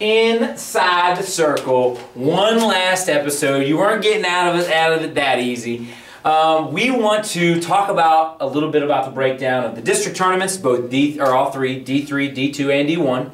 inside the circle. One last episode. You weren't getting out of it that easy. We want to talk about a little bit about the breakdown of the district tournaments, both all three, D3, D2, and D1.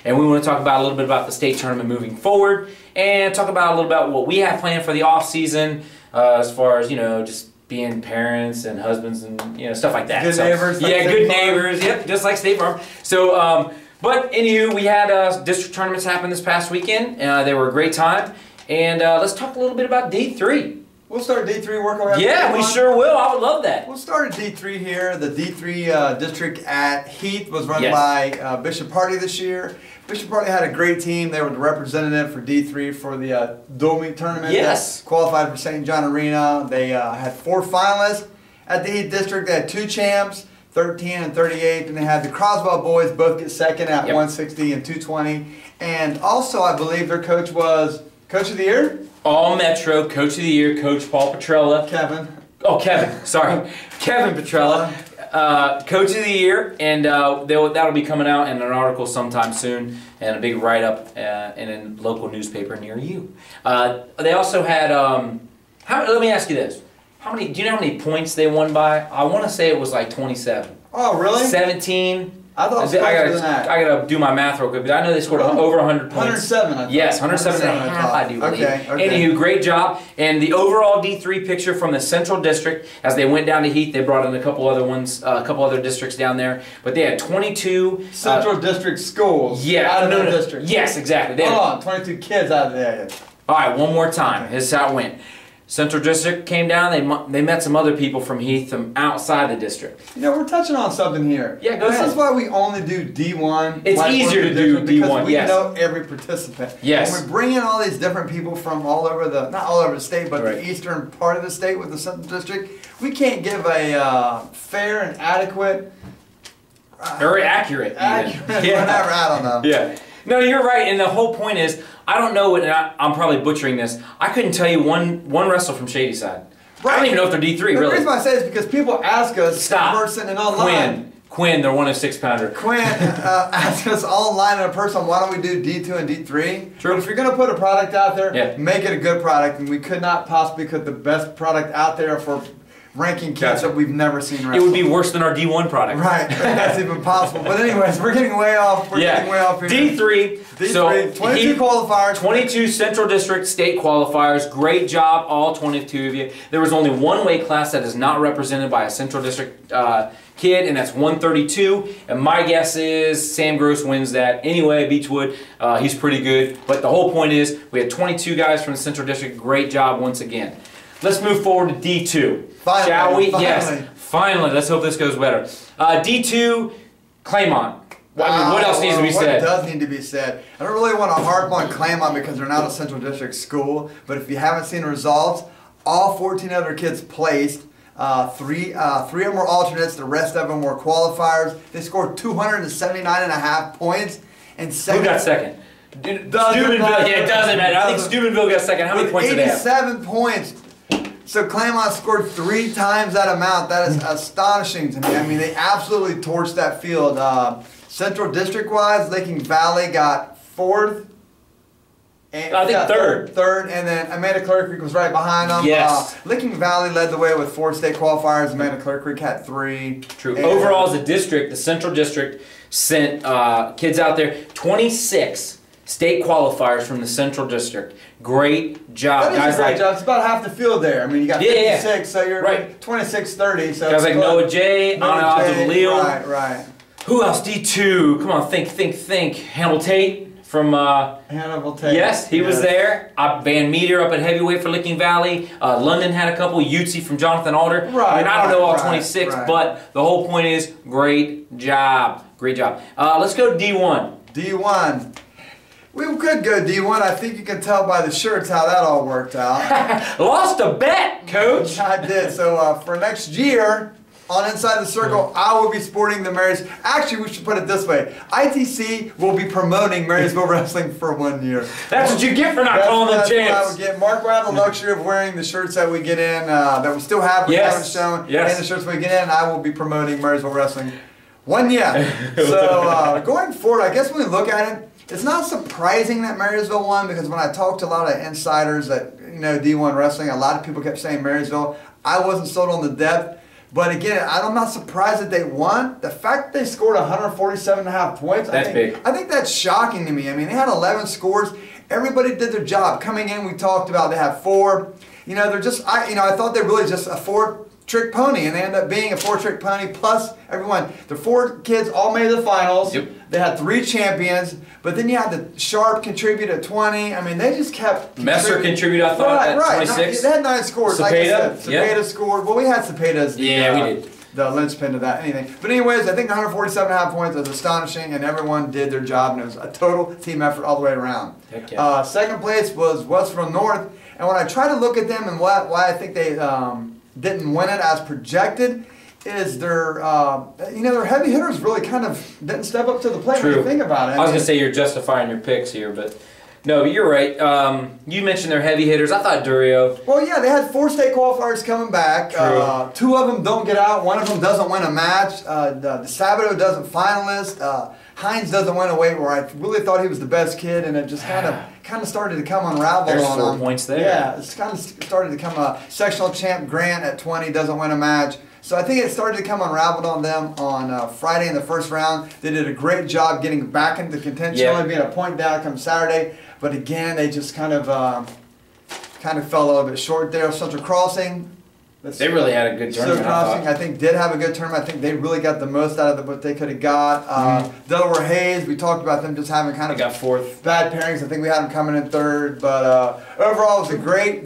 And we want to talk about a little bit about the state tournament moving forward, and talk about a little about what we have planned for the off season, as far as, you know, just being parents and husbands and, you know, stuff like that. Good neighbors. Yeah, good neighbors. Yep, just like State Farm. So, but anywho, we had district tournaments happen this past weekend. They were a great time. And let's talk a little bit about D3. We'll start D3 work our way. Yeah, we sure will. I would love that. We'll start at D3 here. The D3 district at Heath was run by Bishop Hardy this year. Bishop Hardy had a great team. They were the representative for D3 for the dual meet tournament. Yes. That qualified for St. John Arena. They had 4 finalists at the Heath district. They had 2 champs, 13 and 38, and they had the Croswell boys both get second at 160 and 220. And also, I believe their coach was Coach of the Year? All Metro Coach of the Year, Coach Paul Petrella. Kevin. Oh, Kevin. Sorry. Kevin Petrella. Coach of the Year, and that'll be coming out in an article sometime soon, and a big write-up in a local newspaper near you. They also had, let me ask you this. Do you know how many points they won by? I want to say it was like 27. Oh, really? 17. I thought it was closer than that. I gotta do my math real quick, but I know they scored over 100 points. 107, I thought. Yes, 107 and a half, I do believe. Okay. Anywho, great job. And the overall D3 picture from the Central District, as they went down to Heath, they brought in a couple other ones, a couple other districts down there, but they had 22 Central District schools. Out of the district. Yes, exactly. Hold on, 22 kids out of the area. All right, one more time. Here's how it went. Central District came down. They met some other people from Heath from outside the district. You know, we're touching on something here. Yeah, go ahead. This is why we only do D1. It's easier to do D1, because we know every participant. Yes. When we bring in all these different people from all over the, not all over the state, but the eastern part of the state with the Central District, we can't give a fair and adequate... Very accurate. Whatever, Yeah. I don't know. Yeah. No, you're right, and the whole point is, I don't know, and I'm probably butchering this, I couldn't tell you one wrestler from Shadyside. Right. I don't even know if they're D3, really. The reason why I say is because people ask us in person and online. Quinn, they're 1 6-pounder. Quinn asked us online in person, why don't we do D2 and D3? True. But if you're going to put a product out there, Yeah. make it a good product, and we could not possibly put the best product out there for ranking kids that we've never seen wrestle. It would be worse than our D1 product. Right, that's even possible. But anyways, we're getting way off. We're getting way off here. D3. So 22 qualifiers. 22 Central District state qualifiers. Great job, all 22 of you. There was only one weight class that is not represented by a Central District kid, and that's 132. And my guess is Sam Gross wins that. Anyway, Beechwood, he's pretty good. But the whole point is, we had 22 guys from the Central District. Great job once again. Let's move forward to D2. Finally, shall we? finally. Yes. Finally. Let's hope this goes better. D2, Claymont. I mean, what else needs to be said? What does need to be said? I don't really want to harp on Claymont because they're not a Central District school, but if you haven't seen the results, all 14 other kids placed. Three of them were alternates, the rest of them were qualifiers. They scored 279.5 points. And second, who got second? Steubenville. Yeah, it doesn't matter. I think Steubenville got second. How many points did they have? 87 points. So Claymont scored 3 times that amount. That is astonishing to me. I mean, they absolutely torched that field. Central District-wise, Licking Valley got 4th. And I think third. Third, and then Amanda Clear Creek was right behind them. Yes. Licking Valley led the way with 4 state qualifiers. Amanda Clear Creek had 3. True. Overall, as a district, the Central District sent kids out there. 26 state qualifiers from the Central District. Great job. That is a great job. It's about half the field there. I mean, you got 56, so you're 26-30. So guys like Noah J, Anna Abdul-Lil. Right. Who else? D2. Come on, think. Hannibal Tate from... Hannibal Tate. Yes, he was there. Van Meter up at heavyweight for Licking Valley. London had a couple. Utsi from Jonathan Alder. Right. I mean, I don't know all 26, but the whole point is, great job. Great job. Let's go D1. D1. We could go D1. I think you can tell by the shirts how that all worked out. Lost a bet, Coach. I did. So for next year, on Inside the Circle, I will be sporting the Marys. Actually, we should put it this way. ITC will be promoting Marysville Wrestling for 1 year. That's what you get for not calling them champs. What I would get. Mark will have the luxury of wearing the shirts that we get in, that we still have, we haven't shown, and the shirts we get in, and I will be promoting Marysville Wrestling 1 year. So going forward, I guess when we look at it, it's not surprising that Marysville won, because when I talked to a lot of insiders that, you know, D1 wrestling, a lot of people kept saying Marysville. I wasn't sold on the depth. But again, I'm not surprised that they won. The fact that they scored 147.5 points, that's big. I think that's shocking to me. I mean, they had 11 scores. Everybody did their job. Coming in, we talked about they have 4. You know, they're just, I thought they really just a 4-trick pony, and they ended up being a 4-trick pony plus everyone. The 4 kids all made the finals. Yep. They had 3 champions, but then you had the Sharp contribute at 20. I mean, they just kept Messer contributed, I thought, at 26. They had 9 scores. Cepeda, like I said, Cepeda scored. Well, we had Cepeda as we did. The linchpin to that, anything. But anyways, I think 147.5 points was astonishing, and everyone did their job, and it was a total team effort all the way around. Heck yeah. Second place was Westfield North, and when I try to look at them and why I think they didn't win it as projected, is their, their heavy hitters really kind of didn't step up to the plate. True. When you think about it. I was going to say you're justifying your picks here, but no, you're right. You mentioned their heavy hitters. I thought Durio. Well, yeah, they had 4 state qualifiers coming back. 2 of them don't get out. 1 of them doesn't win a match. The Sabato doesn't finalist. Hines doesn't win a weight where I really thought he was the best kid, and it just kind of started to come unravel There's on 4 him. points there. Yeah, it's kind of started to come. Sectional champ Grant at 20 doesn't win a match. So I think it started to come unraveled on them on Friday in the first round. They did a great job getting back into contention, only being a point down come Saturday. But again, they just kind of fell a little bit short there. Central Crossing. They really had a good tournament. Central Crossing, I think, did have a good tournament. I think they really got the most out of what they could have got. Delaware Hayes, we talked about them just having kind of got 4th. Bad pairings. I think we had them coming in 3rd. But overall, it was a great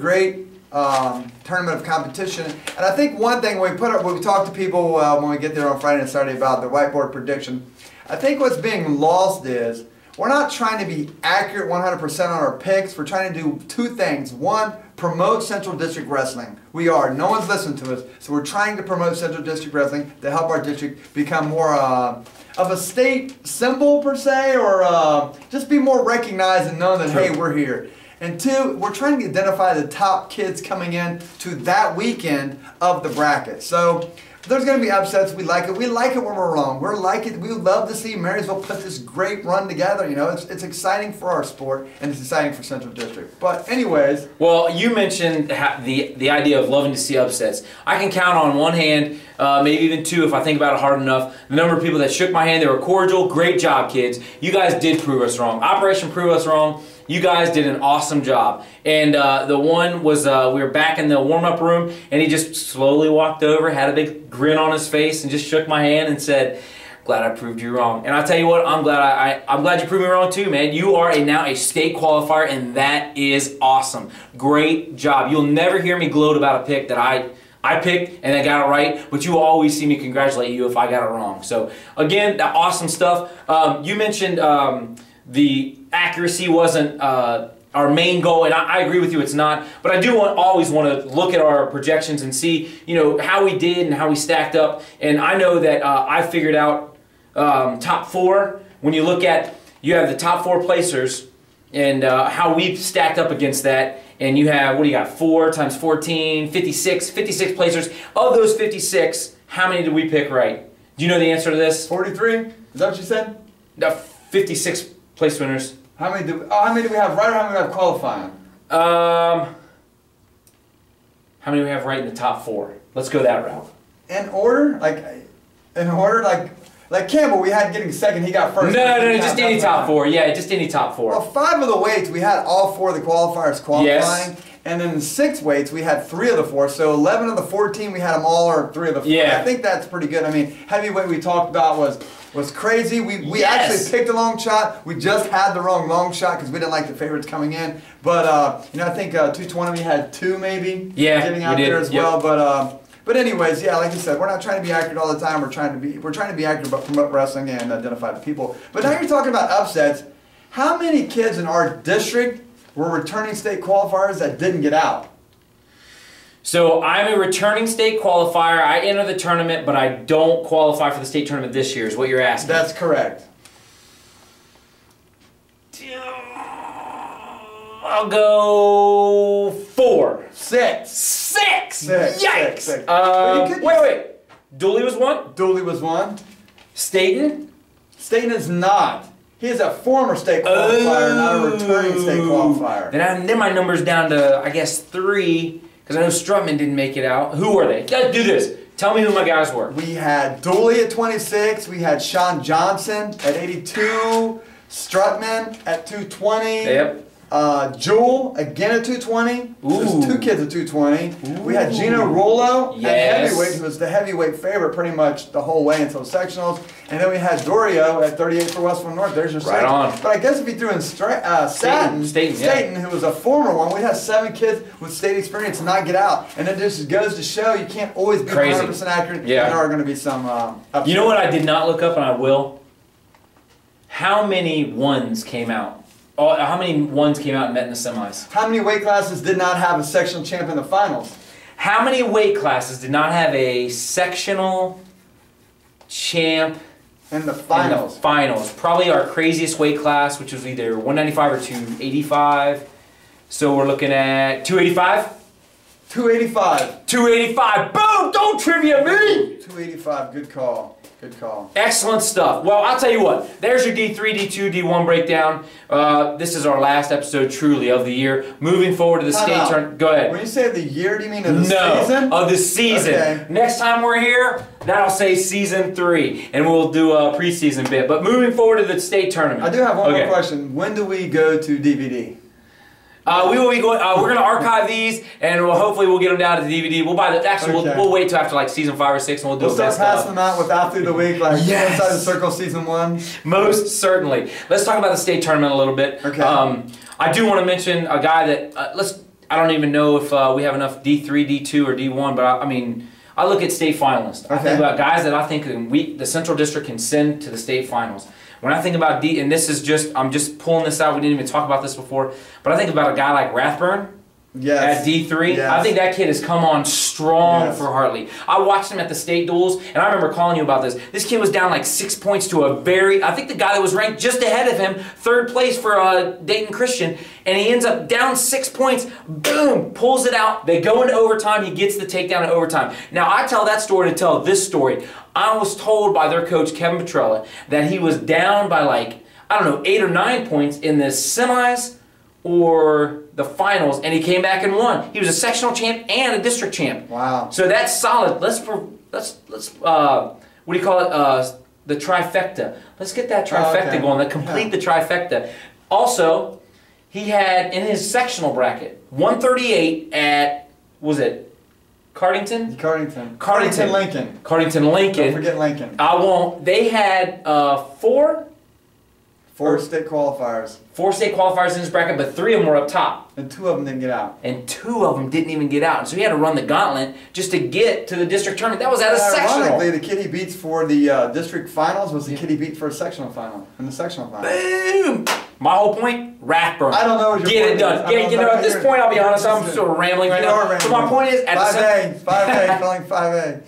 tournament of competition. And I think one thing when we talk to people when we get there on Friday and Saturday about the whiteboard prediction, I think what's being lost is we're not trying to be accurate 100% on our picks. We're trying to do 2 things. One, promote Central District Wrestling. We are. No one's listened to us. So we're trying to promote Central District Wrestling to help our district become more of a state symbol per se, or just be more recognized and known that, hey, we're here. And 2, we're trying to identify the top kids coming in to that weekend of the bracket. So there's going to be upsets. We like it. We like it when we're wrong. We would love to see Marysville put this great run together. You know, it's exciting for our sport, and it's exciting for Central District. But anyways. Well, you mentioned the idea of loving to see upsets. I can count on one hand, maybe even 2 if I think about it hard enough, the number of people that shook my hand. They were cordial. Great job, kids. You guys did prove us wrong. Operation Prove Us Wrong. You guys did an awesome job. And the one was, we were back in the warm-up room, and he just slowly walked over, had a big grin on his face, and just shook my hand and said, glad I proved you wrong. And I'll tell you what, I'm glad you proved me wrong too, man. You are now a state qualifier, and that is awesome. Great job. You'll never hear me gloat about a pick that I picked and I got it right, but you will always see me congratulate you if I got it wrong. So again, that awesome stuff. You mentioned the accuracy wasn't our main goal, and I agree with you, it's not. But I do always want to look at our projections and see, how we did and how we stacked up. And I know that I figured out top 4. When you look at, you have the top 4 placers and how we've stacked up against that. And you have, what do you got? 4 times 14, 56 placers. Of those 56, how many did we pick right? Do you know the answer to this? 43? Is that what you said? No, 56 place winners. How many do we have right, or how many do we have qualifying? How many do we have right in the top 4? Let's go that route. In order? Like Campbell, we had getting second, he got first. No, just any top 4. Yeah, just any top 4. Well, 5 of the weights, we had all 4 of the qualifiers qualifying. Yes. And then in 6 weights, we had 3 of the 4. So 11 of the 14, we had them all, or 3 of the 4. Yeah. I think that's pretty good. I mean, heavyweight we talked about was crazy. We actually picked a long shot. We just had the wrong long shot because we didn't like the favorites coming in. But, I think 220 we had 2 maybe. Yeah, getting out there as well. But anyways, yeah, like you said, we're not trying to be accurate all the time. We're trying to be accurate, but promote wrestling and identify the people. But now you're talking about upsets. How many kids in our district were returning state qualifiers that didn't get out? So I'm a returning state qualifier. I enter the tournament, but I don't qualify for the state tournament this year, is what you're asking. That's correct. I'll go 4. 6. 6! 6. Yikes! 6. Wait. Dooley was 1? Dooley was 1. Staten? Staten is not. He is a former state qualifier, not a returning state qualifier. Then my number's down to, I guess, 3, because I know Strutman didn't make it out. Who were they? Let's do this. Tell me who my guys were. We had Dooley at 26. We had Sean Johnson at 82. Strutman at 220. Yep. Jewel again at 220. Ooh. There's 2 kids at 220. Ooh. We had Gino Rollo Yes. at heavyweight, who was the heavyweight favorite pretty much the whole way until sectionals. And then we had Dorio at 38 for Westwood North. There's your right on. But I guess if you threw in Staten, who was a former one, we'd have 7 kids with state experience and not get out. And it just goes to show you can't always be 100% accurate. Yeah. There are going to be some upsets. You know what I did not look up, and I will? How many ones came out? How many ones came out and met in the semis? How many weight classes did not have a sectional champ in the finals? How many weight classes did not have a sectional champ in the finals? Probably our craziest weight class, which was either 195 or 285. So we're looking at 285? 285. 285. Boom! Don't trivia me! 285. Good call. Good call. Excellent stuff. Well, I'll tell you what. There's your D3, D2, D1 breakdown. This is our last episode, truly, of the year. Moving forward to the state tournament. Go ahead. When you say the year, do you mean of the season? No, of the season. Okay. Next time we're here, that'll say season 3, and we'll do a preseason bit. But moving forward to the state tournament. I do have one more question. When do we go to DVD? We will be going. We're going to archive these, and hopefully we'll get them down to the DVD. We'll buy the. Actually, we'll wait till after like season 5 or 6, and we'll do. We'll start passing them out with Athlete of the Week, like yes. Inside the Circle season 1. Most certainly. Let's talk about the state tournament a little bit. Okay. I do want to mention a guy that I don't even know if we have enough D3, D2, or D1, but I mean, I look at state finalists. I think about guys that I think the Central District can send to the state finals. When I think about and this is I'm just pulling this out, we didn't even talk about this before, but I think about a guy like Rathburn at D3. Yes. I think that kid has come on strong for Hartley. I watched him at the state duels, and I remember calling you about this. This kid was down like 6 points to I think the guy that was ranked just ahead of him, 3rd place for Dayton Christian, and he ends up down 6 points, boom, pulls it out, they go into overtime, he gets the takedown in overtime. Now I tell that story to tell this story. I was told by their coach, Kevin Petrella, that he was down by like, I don't know, 8 or 9 points in the semis or the finals, and he came back and won. He was a sectional champ and a district champ. Wow. So that's solid. Let's what do you call it? The trifecta. Let's get that trifecta going. Let's complete the trifecta. Also, he had in his sectional bracket 138 at, was it Cardington? Lincoln. Cardington, Lincoln. Don't forget Lincoln. I won't. They had 4 state qualifiers. 4 state qualifiers in his bracket, but 3 of them were up top. And 2 of them didn't get out. And 2 of them didn't even get out. And so he had to run the gauntlet just to get to the district tournament. That was at a sectional. Ironically, the kid he beats for the district finals was the kid he beat for a sectional final. In the sectional final. Boom! My whole point, Rathburn. I don't know what your Get point it done. is. At this point, I'll be honest, I'm sort of rambling right now. So my point is, at 5A, calling 5A.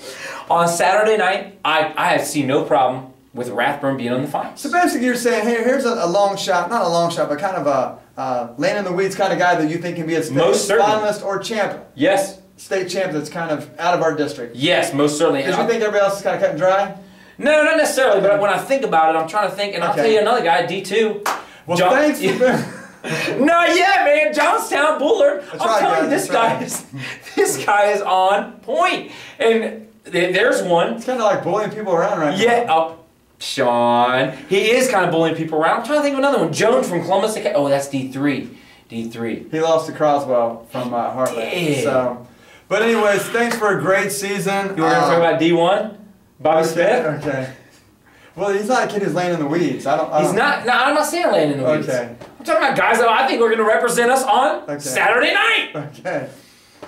On Saturday night, I have seen no problem with Rathburn being on the finals. So basically you're saying, hey, here's a long shot, not a long shot, but kind of a laying in the weeds kind of guy that you think can be a state finalist or champ. Yes. State champ that's kind of out of our district. Yes, most certainly. Because you think everybody else is kind of cut and dry? No, not necessarily, but when I think about it, I'm trying to think, and I'll tell you another guy, D2. Well, thanks Not yet, man. Johnstown Bullard. I'm telling you, this guy is on point. And there's one. It's kind of like bullying people around right now. Yeah. Sean. He is kind of bullying people around. I'm trying to think of another one. Jones from Columbus. Oh, that's D3. D3. He lost to Croswell from Heartland. Yeah. So, but anyways, thanks for a great season. You were going to talk about D1? Bobby Smith? Okay. Well, he's not a kid who's laying in the weeds. He's not. No, I'm not saying laying in the weeds. Okay. I'm talking about guys that I think are going to represent us on Saturday night. Okay.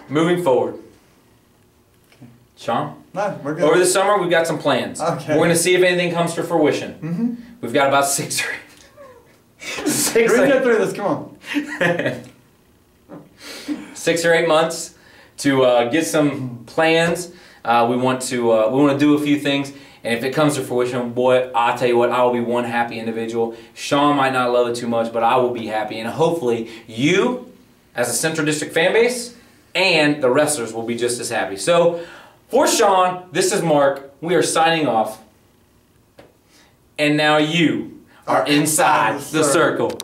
Moving forward. Okay. Sean? No, we're good. Over the summer, we've got some plans. Okay. We're going to see if anything comes to fruition. Mm-hmm. We've got about 6 or 8. We're going to get through this. Come on. 6 or 8 months to get some plans. We want to do a few things. And if it comes to fruition, boy, I'll tell you what, I will be one happy individual. Sean might not love it too much, but I will be happy. And hopefully you, as a Central District fan base, and the wrestlers will be just as happy. So, for Sean, this is Mark. We are signing off. And now you are inside the circle.